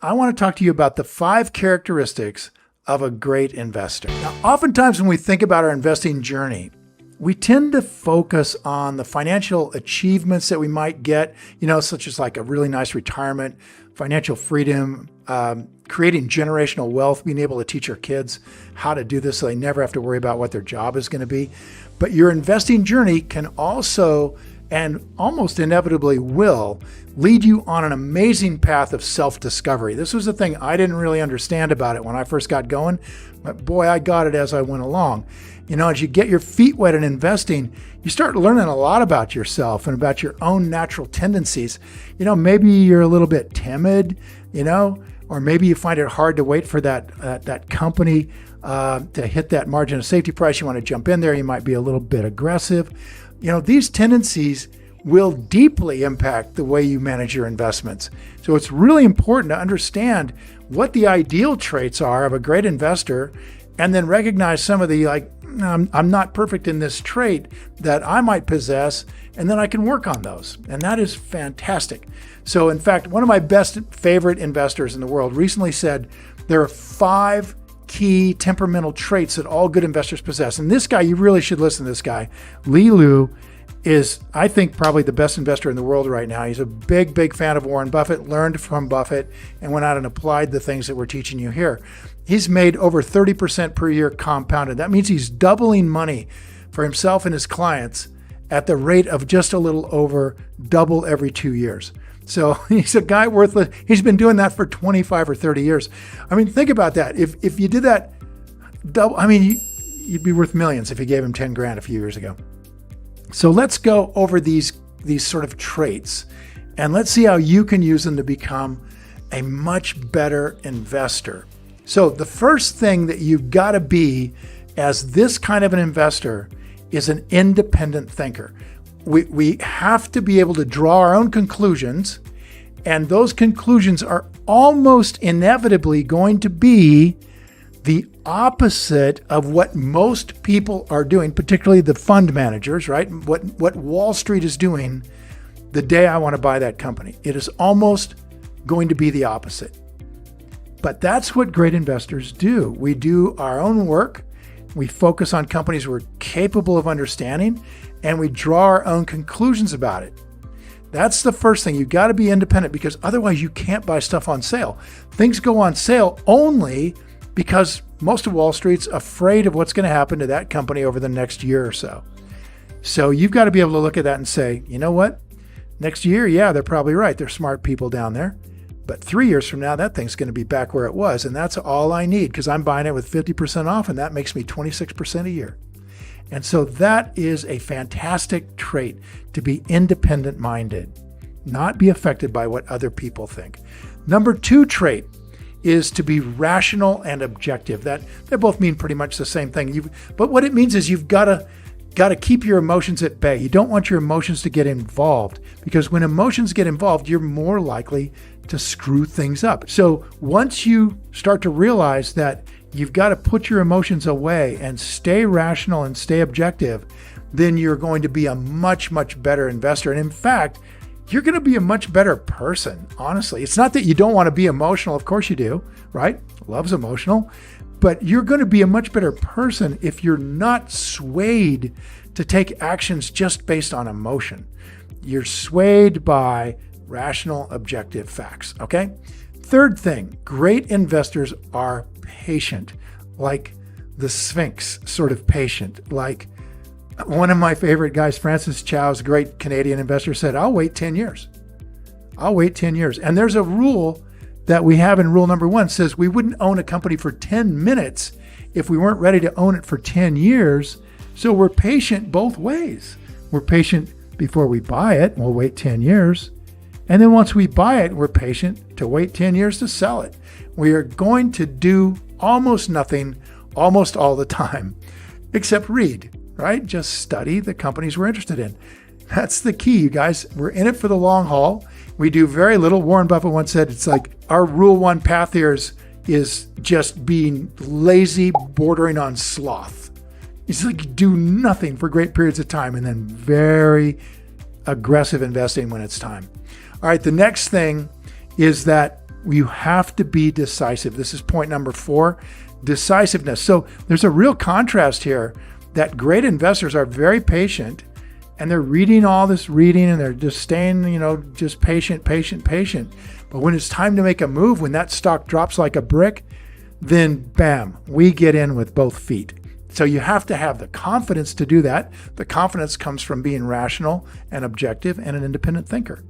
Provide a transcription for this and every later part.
I want to talk to you about the 5 characteristics of a great investor. Now, oftentimes when we think about our investing journey, we tend to focus on the financial achievements that we might get, such as like a really nice retirement, financial freedom, creating generational wealth, being able to teach our kids how to do this so they never have to worry about what their job is going to be. But your investing journey can also, and almost inevitably will, lead you on an amazing path of self-discovery. This was the thing I didn't really understand about it when I first got going, but boy, I got it as I went along. As you get your feet wet in investing, you start learning a lot about yourself and about your own natural tendencies. Maybe you're a little bit timid, or maybe you find it hard to wait for that company to hit that margin of safety price. You want to jump in there. You might be a little bit aggressive. These tendencies will deeply impact the way you manage your investments. So it's really important to understand what the ideal traits are of a great investor, and then recognize some of the I'm not perfect in this trait that I might possess, and then I can work on those. And that is fantastic. So in fact, one of my best favorite investors in the world recently said there are 5 key temperamental traits that all good investors possess. And this guy, you really should listen to this guy. Li Lu is, I think, probably the best investor in the world right now. He's a big, big fan of Warren Buffett, learned from Buffett, and went out and applied the things that we're teaching you here. He's made over 30% per year compounded. That means he's doubling money for himself and his clients at the rate of just a little over double every 2 years. So he's a guy he's been doing that for 25 or 30 years. I mean, think about that. If you did that double, you'd be worth millions if you gave him 10 grand a few years ago. So let's go over these sort of traits, and let's see how you can use them to become a much better investor. So the first thing that you've got to be as this kind of an investor is an independent thinker. We have to be able to draw our own conclusions, and those conclusions are almost inevitably going to be the opposite of what most people are doing, particularly the fund managers, right? What Wall Street is doing the day I want to buy that company. It is almost going to be the opposite. But that's what great investors do. We do our own work. We focus on companies we're capable of understanding, and we draw our own conclusions about it. That's the first thing. You've got to be independent, because otherwise you can't buy stuff on sale. Things go on sale only because most of Wall Street's afraid of what's going to happen to that company over the next year or so. So you've got to be able to look at that and say, you know what? Next year, yeah, they're probably right. They're smart people down there. But 3 years from now, that thing's going to be back where it was. And that's all I need, because I'm buying it with 50% off, and that makes me 26% a year. And so that is a fantastic trait, to be independent-minded, not be affected by what other people think. Number 2 trait is to be rational and objective. They both mean pretty much the same thing. But what it means is you've got to keep your emotions at bay. You don't want your emotions to get involved, because when emotions get involved, you're more likely to screw things up. So once you start to realize that you've got to put your emotions away and stay rational and stay objective, then you're going to be a much, much better investor. And in fact, you're going to be a much better person, honestly. It's not that you don't want to be emotional. Of course you do, right? Love's emotional. But you're going to be a much better person if you're not swayed to take actions just based on emotion. You're swayed by rational, objective facts, okay? Third thing, great investors are patient, like the Sphinx sort of patient. Like one of my favorite guys, Francis Chow's great Canadian investor, said, I'll wait 10 years. I'll wait 10 years. And there's a rule that we have in rule number 1, says we wouldn't own a company for 10 minutes if we weren't ready to own it for 10 years. So we're patient both ways. We're patient before we buy it, we'll wait 10 years. And then once we buy it, we're patient to wait 10 years to sell it. We are going to do almost nothing almost all the time, except read, right? Just study the companies we're interested in. That's the key, you guys. We're in it for the long haul. We do very little. Warren Buffett once said, it's like our rule 1 path here is just being lazy, bordering on sloth. It's like do nothing for great periods of time and then very aggressive investing when it's time. All right, the next thing is that you have to be decisive. This is point number 4, decisiveness. So there's a real contrast here that great investors are very patient, and they're reading all this reading, and they're just staying, just patient. But when it's time to make a move, when that stock drops like a brick, then bam, we get in with both feet. So you have to have the confidence to do that. The confidence comes from being rational and objective and an independent thinker.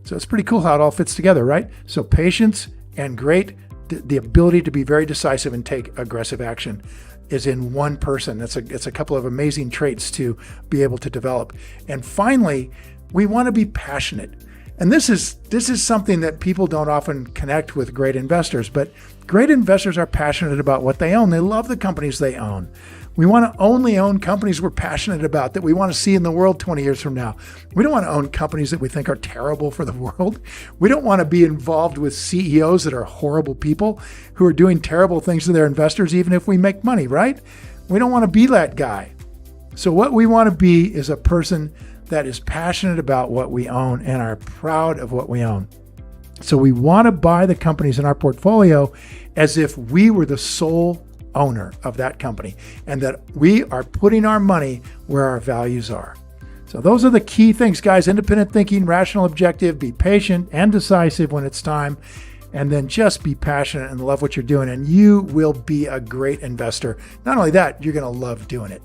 So it's pretty cool how it all fits together, right? So patience and the ability to be very decisive and take aggressive action is in one person. It's a couple of amazing traits to be able to develop. And finally, we want to be passionate. And this is something that people don't often connect with great investors, but great investors are passionate about what they own. They love the companies they own. We want to only own companies we're passionate about, that we want to see in the world 20 years from now. We don't want to own companies that we think are terrible for the world. We don't want to be involved with CEOs that are horrible people who are doing terrible things to their investors, even if we make money, right? We don't want to be that guy. So what we want to be is a person that is passionate about what we own and are proud of what we own. So we want to buy the companies in our portfolio as if we were the sole owner of that company, and that we are putting our money where our values are. So those are the key things, guys. Independent thinking, rational, objective, be patient and decisive when it's time, and then just be passionate and love what you're doing, and you will be a great investor. Not only that, you're going to love doing it.